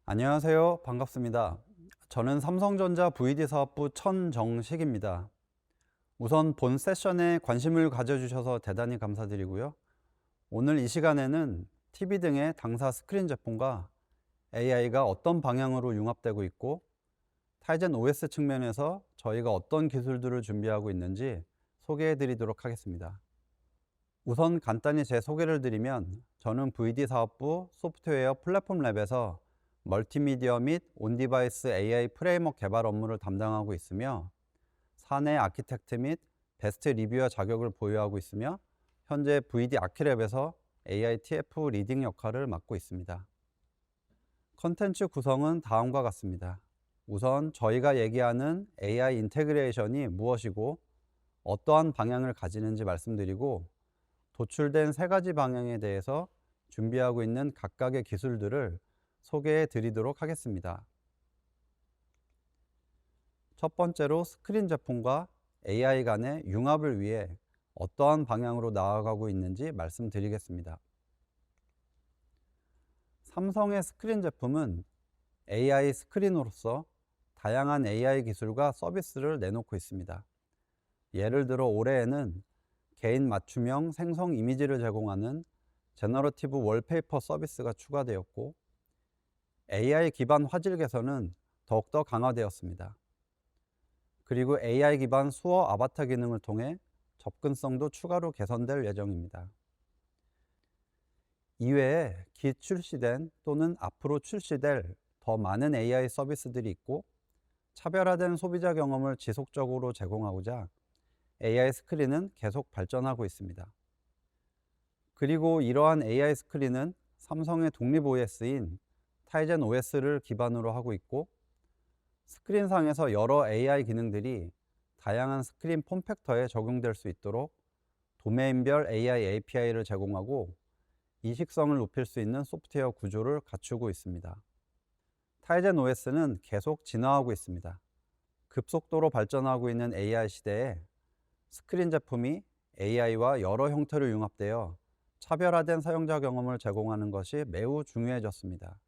안녕하세요. 반갑습니다. 저는 삼성전자 VD 사업부 천정식입니다. 우선 본 세션에 관심을 가져주셔서 대단히 감사드리고요. 오늘 이 시간에는 TV 등의 당사 스크린 제품과 AI가 어떤 방향으로 융합되고 있고 타이젠 OS 측면에서 저희가 어떤 기술들을 준비하고 있는지 소개해 드리도록 하겠습니다. 우선 간단히 제 소개를 드리면 저는 VD 사업부 소프트웨어 플랫폼 랩에서 멀티미디어 및 온디바이스 AI 프레임워크 개발 업무를 담당하고 있으며 사내 아키텍트 및 베스트 리뷰어 자격을 보유하고 있으며 현재 VD 아키랩에서 AI TF 리딩 역할을 맡고 있습니다. 컨텐츠 구성은 다음과 같습니다. 우선 저희가 얘기하는 AI 인테그레이션이 무엇이고 어떠한 방향을 가지는지 말씀드리고 도출된 세 가지 방향에 대해서 준비하고 있는 각각의 기술들을 소개해 드리도록 하겠습니다. 첫 번째로 스크린 제품과 AI 간의 융합을 위해 어떠한 방향으로 나아가고 있는지 말씀드리겠습니다. 삼성의 스크린 제품은 AI 스크린으로서 다양한 AI 기술과 서비스를 내놓고 있습니다. 예를 들어 올해에는 개인 맞춤형 생성 이미지를 제공하는 제너러티브 월페이퍼 서비스가 추가되었고 AI 기반 화질 개선은 더욱더 강화되었습니다. 그리고 AI 기반 수어 아바타 기능을 통해 접근성도 추가로 개선될 예정입니다. 이외에 기출시된 또는 앞으로 출시될 더 많은 AI 서비스들이 있고 차별화된 소비자 경험을 지속적으로 제공하고자 AI 스크린은 계속 발전하고 있습니다. 그리고 이러한 AI 스크린은 삼성의 독립 OS인 타이젠 OS를 기반으로 하고 있고 스크린상에서 여러 AI 기능들이 다양한 스크린 폼팩터에 적용될 수 있도록 도메인별 AI API를 제공하고 이식성을 높일 수 있는 소프트웨어 구조를 갖추고 있습니다. 타이젠 OS는 계속 진화하고 있습니다. 급속도로 발전하고 있는 AI 시대에 스크린 제품이 AI와 여러 형태로 융합되어 차별화된 사용자 경험을 제공하는 것이 매우 중요해졌습니다.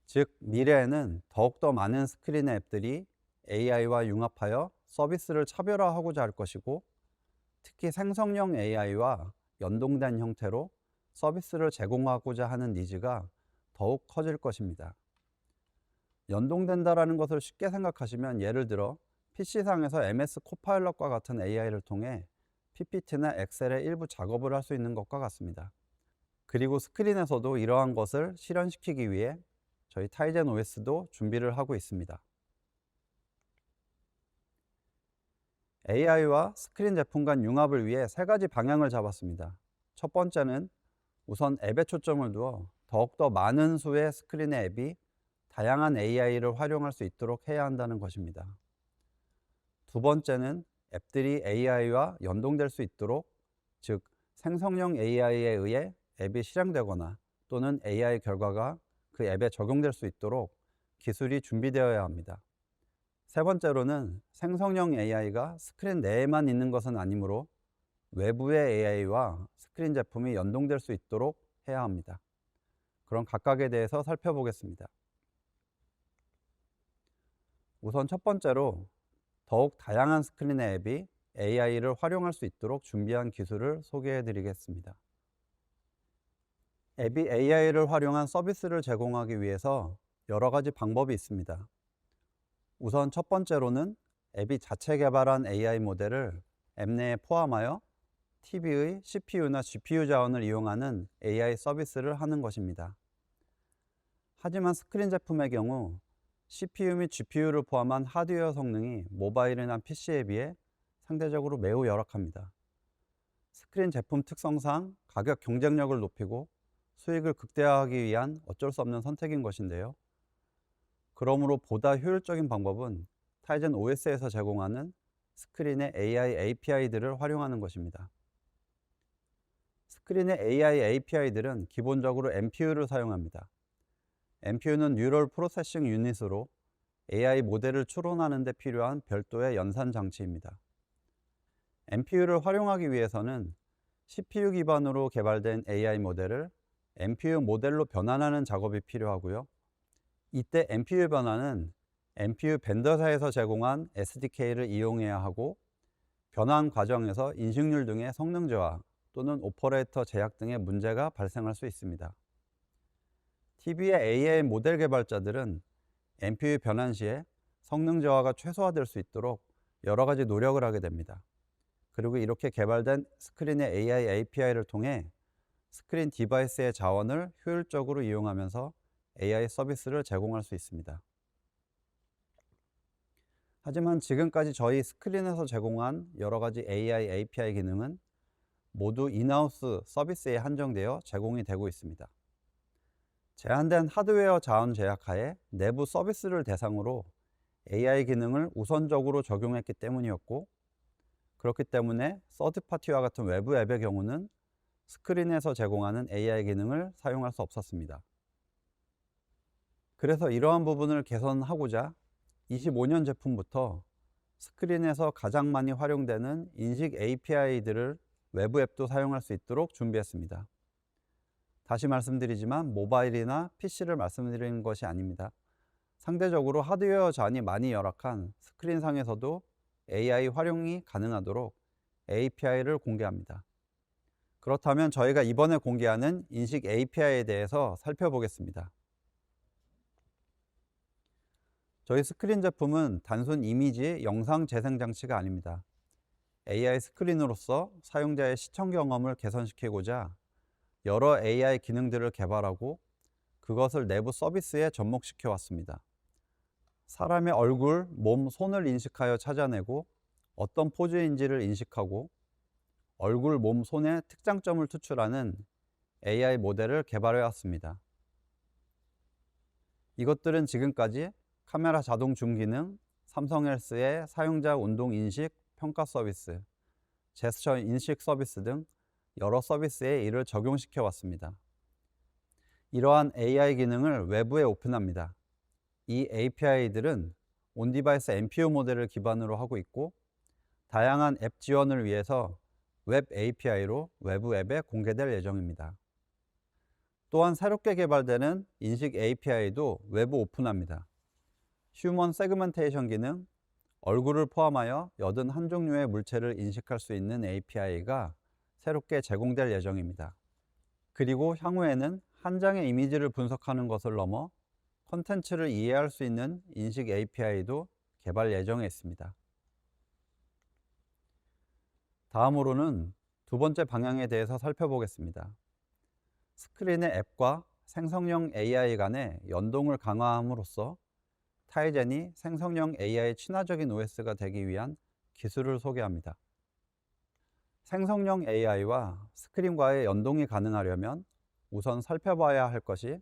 즉, 미래에는 더욱더 많은 스크린의 앱들이 AI와 융합하여 서비스를 차별화하고자 할 것이고, 특히 생성형 AI와 연동된 형태로 서비스를 제공하고자 하는 니즈가 더욱 커질 것입니다. 연동된다라는 것을 쉽게 생각하시면 예를 들어 PC상에서 MS 코파일럿과 같은 AI를 통해 PPT나 엑셀의 일부 작업을 할 수 있는 것과 같습니다. 그리고 스크린에서도 이러한 것을 실현시키기 위해 저희 타이젠 OS도 준비를 하고 있습니다. AI와 스크린 제품 간 융합을 위해 세 가지 방향을 잡았습니다. 첫 번째는 우선 앱에 초점을 두어 더욱더 많은 수의 스크린의 앱이 다양한 AI를 활용할 수 있도록 해야 한다는 것입니다. 두 번째는 앱들이 AI와 연동될 수 있도록, 즉 생성형 AI에 의해 앱이 실행되거나 또는 AI 결과가 그 앱에 적용될 수 있도록 기술이 준비되어야 합니다. 세 번째로는 생성형 AI가 스크린 내에만 있는 것은 아니므로 외부의 AI와 스크린 제품이 연동될 수 있도록 해야 합니다. 그럼 각각에 대해서 살펴보겠습니다. 우선 첫 번째로 더욱 다양한 스크린의 앱이 AI를 활용할 수 있도록 준비한 기술을 소개해 드리겠습니다. 앱이 AI를 활용한 서비스를 제공하기 위해서 여러 가지 방법이 있습니다. 우선 첫 번째로는 앱이 자체 개발한 AI 모델을 앱 내에 포함하여 TV의 CPU나 GPU 자원을 이용하는 AI 서비스를 하는 것입니다. 하지만 스크린 제품의 경우 CPU 및 GPU를 포함한 하드웨어 성능이 모바일이나 PC에 비해 상대적으로 매우 열악합니다. 스크린 제품 특성상 가격 경쟁력을 높이고 수익을 극대화하기 위한 어쩔 수 없는 선택인 것인데요. 그러므로 보다 효율적인 방법은 타이젠 OS에서 제공하는 스크린의 AI API들을 활용하는 것입니다. 스크린의 AI API들은 기본적으로 NPU를 사용합니다. NPU는 뉴럴 프로세싱 유닛으로 AI 모델을 추론하는 데 필요한 별도의 연산 장치입니다. NPU를 활용하기 위해서는 CPU 기반으로 개발된 AI 모델을 NPU 모델로 변환하는 작업이 필요하고요. 이때 MPU 변환은 MPU 벤더사에서 제공한 SDK를 이용해야 하고, 변환 과정에서 인식률 등의 성능 저하 또는 오퍼레이터 제약 등의 문제가 발생할 수 있습니다. TV의 AI 모델 개발자들은 MPU 변환 시에 성능 저하가 최소화될 수 있도록 여러 가지 노력을 하게 됩니다. 그리고 이렇게 개발된 스크린의 AI API를 통해 스크린 디바이스의 자원을 효율적으로 이용하면서 AI 서비스를 제공할 수 있습니다. 하지만 지금까지 저희 스크린에서 제공한 여러 가지 AI API 기능은 모두 인하우스 서비스에 한정되어 제공이 되고 있습니다. 제한된 하드웨어 자원 제약 하에 내부 서비스를 대상으로 AI 기능을 우선적으로 적용했기 때문이었고, 그렇기 때문에 서드파티와 같은 외부 앱의 경우는 스크린에서 제공하는 AI 기능을 사용할 수 없었습니다. 그래서 이러한 부분을 개선하고자 25년 제품부터 스크린에서 가장 많이 활용되는 인식 API들을 외부 앱도 사용할 수 있도록 준비했습니다. 다시 말씀드리지만 모바일이나 PC를 말씀드리는 것이 아닙니다. 상대적으로 하드웨어 자원이 많이 열악한 스크린상에서도 AI 활용이 가능하도록 API를 공개합니다. 그렇다면 저희가 이번에 공개하는 인식 API에 대해서 살펴보겠습니다. 저희 스크린 제품은 단순 이미지, 영상 재생 장치가 아닙니다. AI 스크린으로서 사용자의 시청 경험을 개선시키고자 여러 AI 기능들을 개발하고 그것을 내부 서비스에 접목시켜 왔습니다. 사람의 얼굴, 몸, 손을 인식하여 찾아내고 어떤 포즈인지를 인식하고 얼굴, 몸, 손의 특장점을 투출하는 AI 모델을 개발해 왔습니다. 이것들은 지금까지 카메라 자동 줌 기능, 삼성 헬스의 사용자 운동 인식 평가 서비스, 제스처 인식 서비스 등 여러 서비스에 이를 적용시켜 왔습니다. 이러한 AI 기능을 외부에 오픈합니다. 이 API들은 온디바이스 MPU 모델을 기반으로 하고 있고, 다양한 앱 지원을 위해서 웹 API로 외부 앱에 공개될 예정입니다. 또한 새롭게 개발되는 인식 API도 외부 오픈합니다. 휴먼 세그멘테이션 기능, 얼굴을 포함하여 81종류의 물체를 인식할 수 있는 API가 새롭게 제공될 예정입니다. 그리고 향후에는 한 장의 이미지를 분석하는 것을 넘어 콘텐츠를 이해할 수 있는 인식 API도 개발 예정에 있습니다. 다음으로는 두 번째 방향에 대해서 살펴보겠습니다. 스크린의 앱과 생성형 AI 간의 연동을 강화함으로써 타이젠이 생성형 AI 친화적인 OS가 되기 위한 기술을 소개합니다. 생성형 AI와 스크린과의 연동이 가능하려면 우선 살펴봐야 할 것이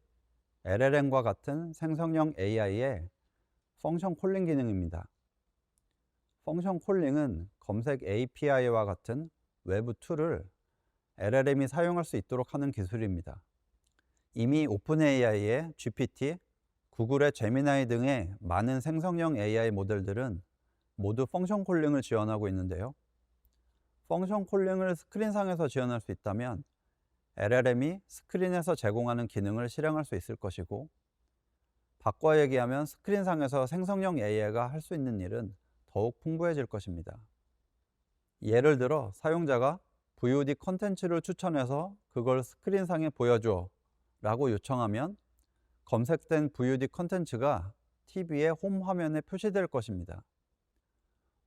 LLM과 같은 생성형 AI의 펑션 콜링 기능입니다. 펑션 콜링은 검색 API와 같은 외부 툴을 LLM이 사용할 수 있도록 하는 기술입니다. 이미 오픈AI의 GPT, 구글의 제미나이 등의 많은 생성형 AI 모델들은 모두 펑션 콜링을 지원하고 있는데요. 펑션 콜링을 스크린상에서 지원할 수 있다면 LLM이 스크린에서 제공하는 기능을 실행할 수 있을 것이고, 바꿔 얘기하면 스크린상에서 생성형 AI가 할 수 있는 일은 더욱 풍부해질 것입니다. 예를 들어 사용자가 VOD 컨텐츠를 추천해서 그걸 스크린상에 보여줘 라고 요청하면 검색된 VOD 컨텐츠가 TV의 홈 화면에 표시될 것입니다.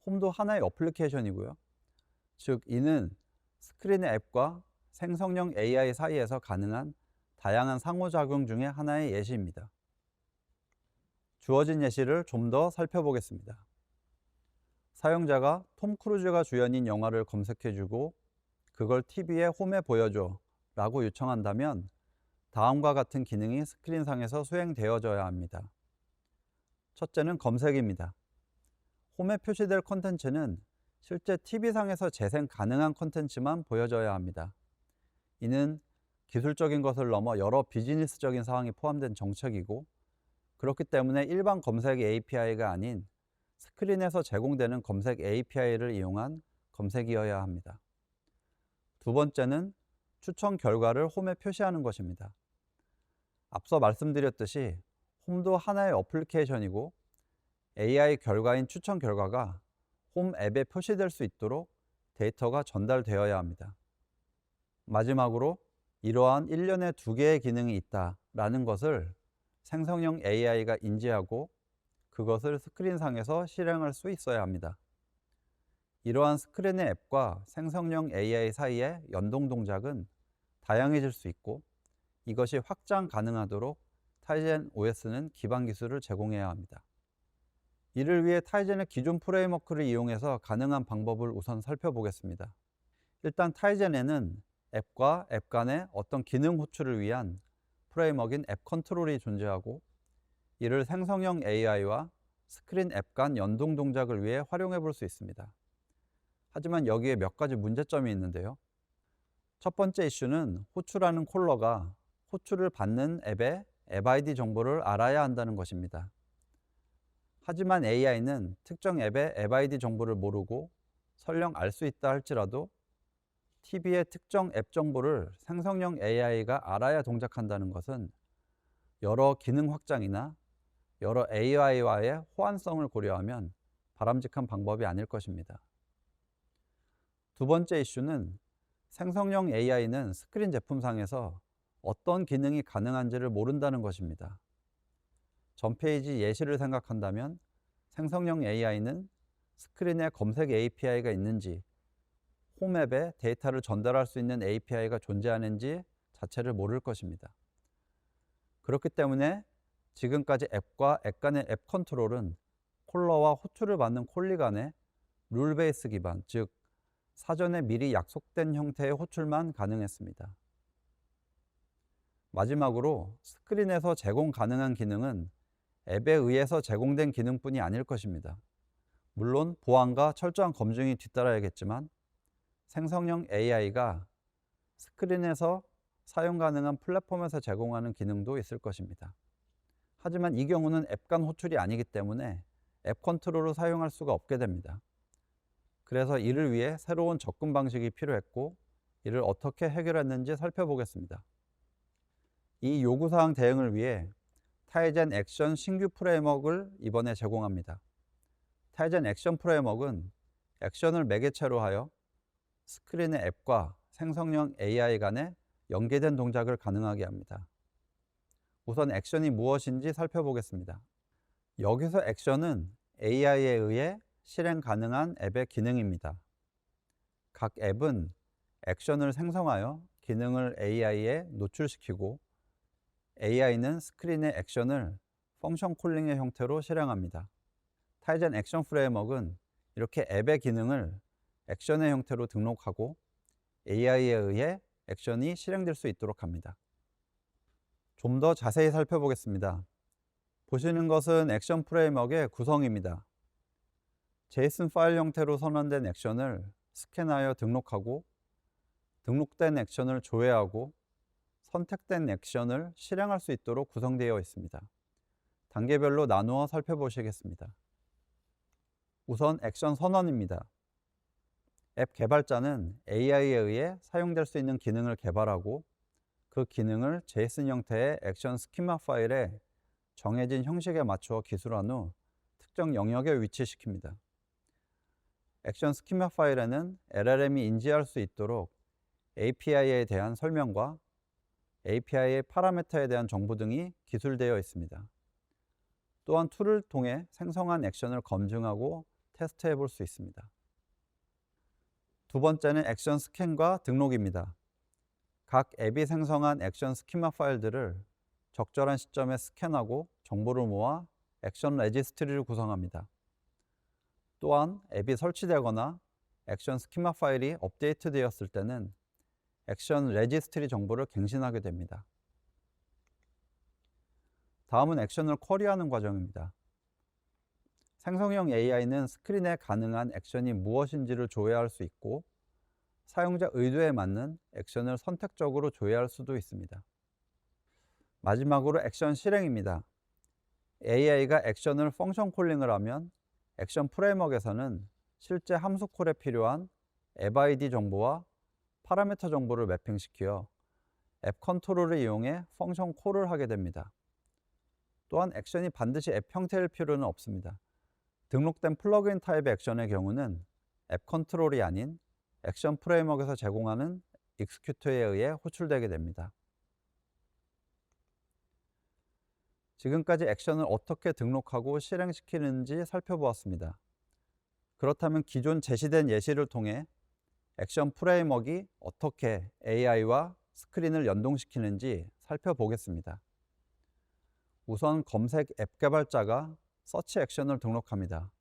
홈도 하나의 어플리케이션이고요. 즉 이는 스크린의 앱과 생성형 AI 사이에서 가능한 다양한 상호작용 중의 하나의 예시입니다. 주어진 예시를 좀 더 살펴보겠습니다. 사용자가 톰 크루즈가 주연인 영화를 검색해주고 그걸 TV의 홈에 보여줘 라고 요청한다면 다음과 같은 기능이 스크린상에서 수행되어져야 합니다. 첫째는 검색입니다. 홈에 표시될 콘텐츠는 실제 TV상에서 재생 가능한 콘텐츠만 보여져야 합니다. 이는 기술적인 것을 넘어 여러 비즈니스적인 사항이 포함된 정책이고, 그렇기 때문에 일반 검색 API가 아닌 스크린에서 제공되는 검색 API를 이용한 검색이어야 합니다. 두 번째는 추천 결과를 홈에 표시하는 것입니다. 앞서 말씀드렸듯이 홈도 하나의 어플리케이션이고 AI 결과인 추천 결과가 홈 앱에 표시될 수 있도록 데이터가 전달되어야 합니다. 마지막으로 이러한 일련의 두 개의 기능이 있다라는 것을 생성형 AI가 인지하고 그것을 스크린상에서 실행할 수 있어야 합니다. 이러한 스크린의 앱과 생성형 AI 사이의 연동 동작은 다양해질 수 있고 이것이 확장 가능하도록 타이젠 OS는 기반 기술을 제공해야 합니다. 이를 위해 타이젠의 기존 프레임워크를 이용해서 가능한 방법을 우선 살펴보겠습니다. 일단 타이젠에는 앱과 앱 간의 어떤 기능 호출을 위한 프레임워크인 앱 컨트롤이 존재하고 이를 생성형 AI와 스크린 앱 간 연동 동작을 위해 활용해 볼 수 있습니다. 하지만 여기에 몇 가지 문제점이 있는데요. 첫 번째 이슈는 호출하는 콜러가 호출을 받는 앱의 앱 ID 정보를 알아야 한다는 것입니다. 하지만 AI는 특정 앱의 앱 ID 정보를 모르고 설령 알 수 있다 할지라도 TV의 특정 앱 정보를 생성형 AI가 알아야 동작한다는 것은 여러 기능 확장이나 여러 AI와의 호환성을 고려하면 바람직한 방법이 아닐 것입니다. 두 번째 이슈는 생성형 AI는 스크린 제품상에서 어떤 기능이 가능한지를 모른다는 것입니다. 전 페이지 예시를 생각한다면 생성형 AI는 스크린에 검색 API가 있는지, 홈앱에 데이터를 전달할 수 있는 API가 존재하는지 자체를 모를 것입니다. 그렇기 때문에 지금까지 앱과 앱 간의 앱 컨트롤은 콜러와 호출을 받는 콜리 간의 룰 베이스 기반, 즉 사전에 미리 약속된 형태의 호출만 가능했습니다. 마지막으로 스크린에서 제공 가능한 기능은 앱에 의해서 제공된 기능뿐이 아닐 것입니다. 물론 보안과 철저한 검증이 뒤따라야겠지만 생성형 AI가 스크린에서 사용 가능한 플랫폼에서 제공하는 기능도 있을 것입니다. 하지만 이 경우는 앱 간 호출이 아니기 때문에 앱 컨트롤을 사용할 수가 없게 됩니다. 그래서 이를 위해 새로운 접근 방식이 필요했고 이를 어떻게 해결했는지 살펴보겠습니다. 이 요구사항 대응을 위해 타이젠 액션 신규 프레임워크를 이번에 제공합니다. 타이젠 액션 프레임워크는 액션을 매개체로 하여 스크린의 앱과 생성형 AI 간에 연계된 동작을 가능하게 합니다. 우선 액션이 무엇인지 살펴보겠습니다. 여기서 액션은 AI에 의해 실행 가능한 앱의 기능입니다. 각 앱은 액션을 생성하여 기능을 AI에 노출시키고 AI는 스크린의 액션을 펑션 콜링의 형태로 실행합니다. 타이젠 액션 프레임워크는 이렇게 앱의 기능을 액션의 형태로 등록하고 AI에 의해 액션이 실행될 수 있도록 합니다. 좀 더 자세히 살펴보겠습니다. 보시는 것은 액션 프레임워크의 구성입니다. JSON 파일 형태로 선언된 액션을 스캔하여 등록하고 등록된 액션을 조회하고 선택된 액션을 실행할 수 있도록 구성되어 있습니다. 단계별로 나누어 살펴보시겠습니다. 우선 액션 선언입니다. 앱 개발자는 AI에 의해 사용될 수 있는 기능을 개발하고 그 기능을 JSON 형태의 액션 스키마 파일에 정해진 형식에 맞추어 기술한 후 특정 영역에 위치시킵니다. 액션 스키마 파일에는 LLM이 인지할 수 있도록 API에 대한 설명과 API의 파라미터에 대한 정보 등이 기술되어 있습니다. 또한 툴을 통해 생성한 액션을 검증하고 테스트해 볼 수 있습니다. 두 번째는 액션 스캔과 등록입니다. 각 앱이 생성한 액션 스키마 파일들을 적절한 시점에 스캔하고 정보를 모아 액션 레지스트리를 구성합니다. 또한 앱이 설치되거나 액션 스키마 파일이 업데이트 되었을 때는 액션 레지스트리 정보를 갱신하게 됩니다. 다음은 액션을 쿼리하는 과정입니다. 생성형 AI는 스크린에 가능한 액션이 무엇인지를 조회할 수 있고 사용자 의도에 맞는 액션을 선택적으로 조회할 수도 있습니다. 마지막으로 액션 실행입니다. AI가 액션을 펑션 콜링을 하면 액션 프레임워크에서는 실제 함수 콜에 필요한 앱 ID 정보와 파라미터 정보를 매핑시켜 앱 컨트롤을 이용해 펑션 콜을 하게 됩니다. 또한 액션이 반드시 앱 형태일 필요는 없습니다. 등록된 플러그인 타입의 액션의 경우는 앱 컨트롤이 아닌 액션 프레임워크에서 제공하는 익스큐트에 의해 호출되게 됩니다. 지금까지 액션을 어떻게 등록하고 실행시키는지 살펴보았습니다. 그렇다면 기존 제시된 예시를 통해 액션 프레임워크가 어떻게 AI와 스크린을 연동시키는지 살펴보겠습니다. 우선 검색 앱 개발자가 서치 액션을 등록합니다.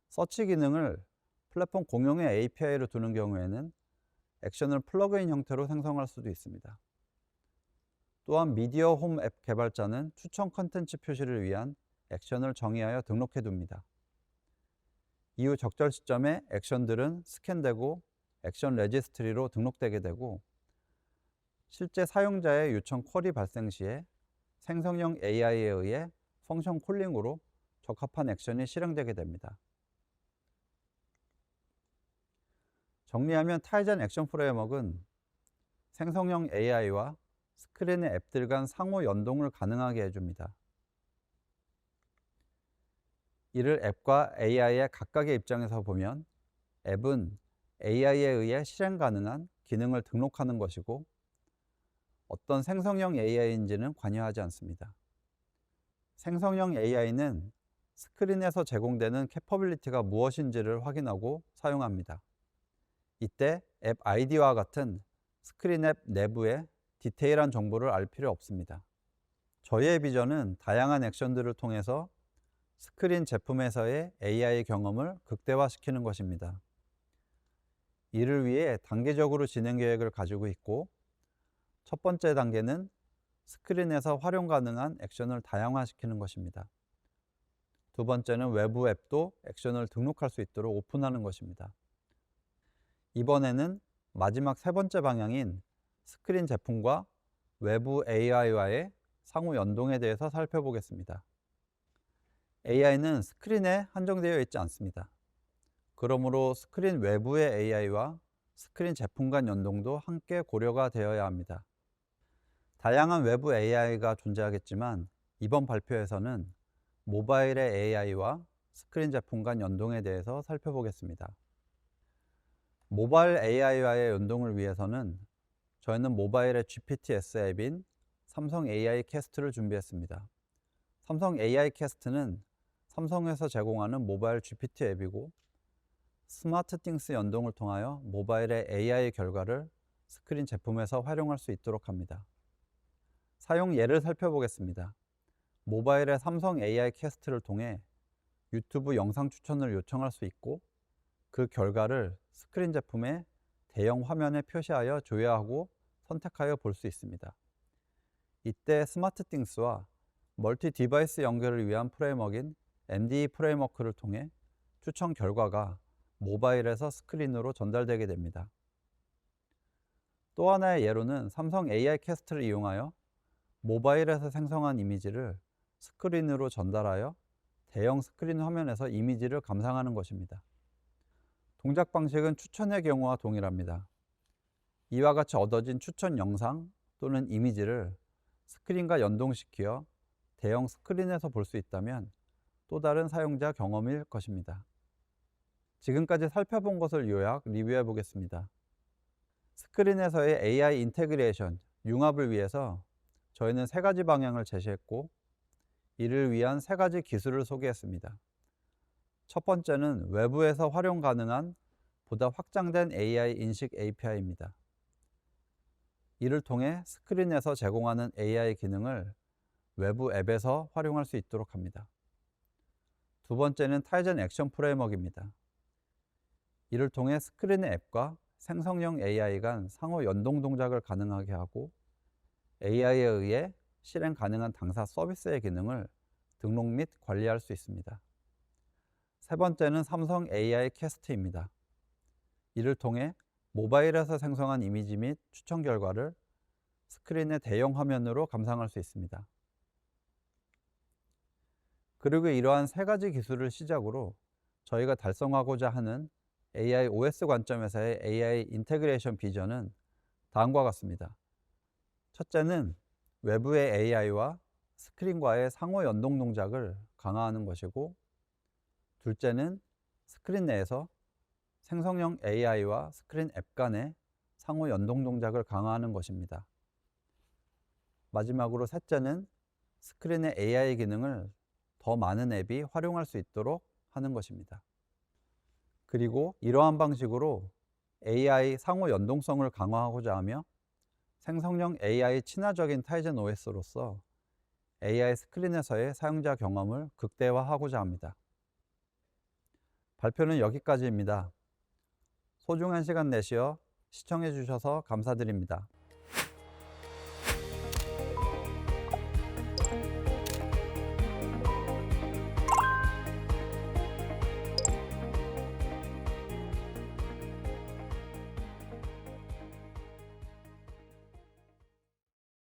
서치 기능을 플랫폼 공용의 API로 두는 경우에는 액션을 플러그인 형태로 생성할 수도 있습니다. 또한 미디어 홈 앱 개발자는 추천 컨텐츠 표시를 위한 액션을 정의하여 등록해 둡니다. 이후 적절 시점에 액션들은 스캔되고 액션 레지스트리로 등록되게 되고, 실제 사용자의 요청 쿼리 발생 시에 생성형 AI에 의해 펑션 콜링으로 적합한 액션이 실행되게 됩니다. 정리하면 타이젠 액션 프레임워크는 생성형 AI와 스크린의 앱들 간 상호 연동을 가능하게 해줍니다. 이를 앱과 AI의 각각의 입장에서 보면 앱은 AI에 의해 실행 가능한 기능을 등록하는 것이고, 어떤 생성형 AI인지는 관여하지 않습니다. 생성형 AI는 스크린에서 제공되는 캐퍼빌리티가 무엇인지를 확인하고 사용합니다. 이때 앱 아이디와 같은 스크린 앱 내부의 디테일한 정보를 알 필요 없습니다. 저희의 비전은 다양한 액션들을 통해서 스크린 제품에서의 AI 경험을 극대화시키는 것입니다. 이를 위해 단계적으로 진행 계획을 가지고 있고, 첫 번째 단계는 스크린에서 활용 가능한 액션을 다양화시키는 것입니다. 두 번째는 외부 앱도 액션을 등록할 수 있도록 오픈하는 것입니다. 이번에는 마지막 세 번째 방향인 스크린 제품과 외부 AI와의 상호 연동에 대해서 살펴보겠습니다. AI는 스크린에 한정되어 있지 않습니다. 그러므로 스크린 외부의 AI와 스크린 제품 간 연동도 함께 고려가 되어야 합니다. 다양한 외부 AI가 존재하겠지만 이번 발표에서는 모바일의 AI와 스크린 제품 간 연동에 대해서 살펴보겠습니다. 모바일 AI와의 연동을 위해서는 저희는 모바일의 GPTS 앱인 삼성 AI 캐스트를 준비했습니다. 삼성 AI 캐스트는 삼성에서 제공하는 모바일 GPT 앱이고, 스마트띵스 연동을 통하여 모바일의 AI 결과를 스크린 제품에서 활용할 수 있도록 합니다. 사용 예를 살펴보겠습니다. 모바일의 삼성 AI 캐스트를 통해 유튜브 영상 추천을 요청할 수 있고, 그 결과를 스크린 제품의 대형 화면에 표시하여 조회하고 선택하여 볼 수 있습니다. 이때 스마트띵스와 멀티 디바이스 연결을 위한 프레임워크인 MDE 프레임워크를 통해 추천 결과가 모바일에서 스크린으로 전달되게 됩니다. 또 하나의 예로는 삼성 AI 캐스트를 이용하여 모바일에서 생성한 이미지를 스크린으로 전달하여 대형 스크린 화면에서 이미지를 감상하는 것입니다. 동작 방식은 추천의 경우와 동일합니다. 이와 같이 얻어진 추천 영상 또는 이미지를 스크린과 연동시켜 대형 스크린에서 볼 수 있다면 또 다른 사용자 경험일 것입니다. 지금까지 살펴본 것을 요약 리뷰해 보겠습니다. 스크린에서의 AI 인테그레이션, 융합을 위해서 저희는 세 가지 방향을 제시했고, 이를 위한 세 가지 기술을 소개했습니다. 첫 번째는 외부에서 활용 가능한 보다 확장된 AI 인식 API입니다. 이를 통해 스크린에서 제공하는 AI 기능을 외부 앱에서 활용할 수 있도록 합니다. 두 번째는 타이젠 액션 프레임워크입니다. 이를 통해 스크린의 앱과 생성형 AI 간 상호 연동 동작을 가능하게 하고, AI에 의해 실행 가능한 당사 서비스의 기능을 등록 및 관리할 수 있습니다. 세 번째는 삼성 AI 캐스트입니다. 이를 통해 모바일에서 생성한 이미지 및 추천 결과를 스크린의 대형 화면으로 감상할 수 있습니다. 그리고 이러한 세 가지 기술을 시작으로 저희가 달성하고자 하는 AI OS 관점에서의 AI 인테그레이션 비전은 다음과 같습니다. 첫째는 외부의 AI와 스크린과의 상호 연동 동작을 강화하는 것이고, 둘째는 스크린 내에서 생성형 AI와 스크린 앱 간의 상호 연동 동작을 강화하는 것입니다. 마지막으로 셋째는 스크린의 AI 기능을 더 많은 앱이 활용할 수 있도록 하는 것입니다. 그리고 이러한 방식으로 AI 상호 연동성을 강화하고자 하며 생성형 AI 친화적인 타이젠 OS로서 AI 스크린에서의 사용자 경험을 극대화하고자 합니다. 발표는 여기까지입니다. 소중한 시간 내시어 시청해 주셔서 감사드립니다.